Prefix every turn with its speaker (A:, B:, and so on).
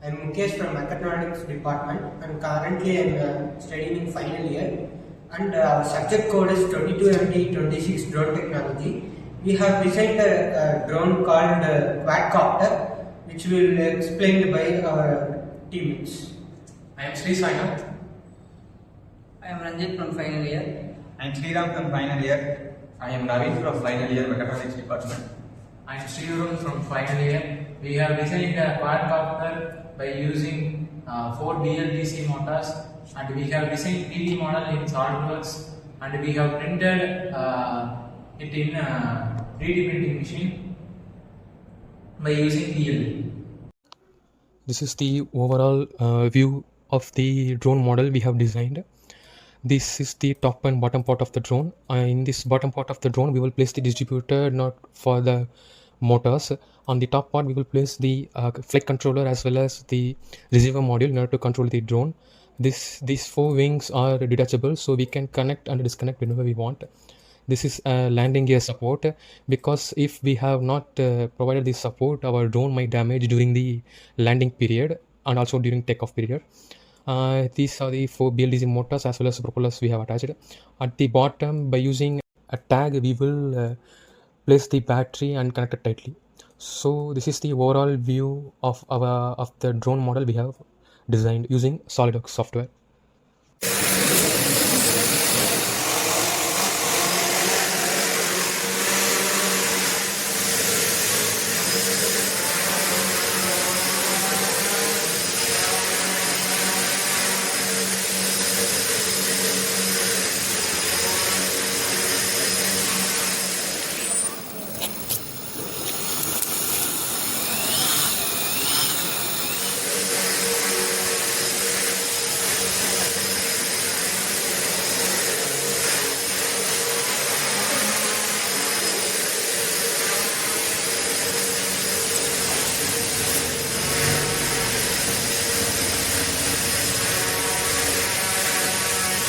A: I'm Mukesh from Mechatronics department and currently I'm studying in final year and our subject code is 22MD26 drone technology. We have designed a drone called Quadcopter which will be explained by our teammates.
B: I am Sri Sainath.
C: I am Ranjit from final year.
D: I am Sriram from final year.
E: I am Naveen from final year Mechatronics department.
B: I am Sriram from final year. We have designed a quadcopter by using 4 BLDC motors, and we have designed 3D model in SolidWorks, and we have printed it in 3D printing machine by using PLD.
F: This is the overall view of the drone model we have designed. This is the top and bottom part of the drone. In this bottom part of the drone, we will place the distributor node for the motors. On the top part, we will place the flight controller as well as the receiver module in order to control the drone. These 4 wings are detachable, so we can connect and disconnect whenever we want. This is a landing gear support, because if we have not provided this support, our drone might damage during the landing period and also during takeoff period. These are the 4 BLDC motors as well as propellers we have attached. At the bottom, by using a tag, we will place the battery and connect it tightly. So this is the overall view of the drone model we have designed using SolidWorks software.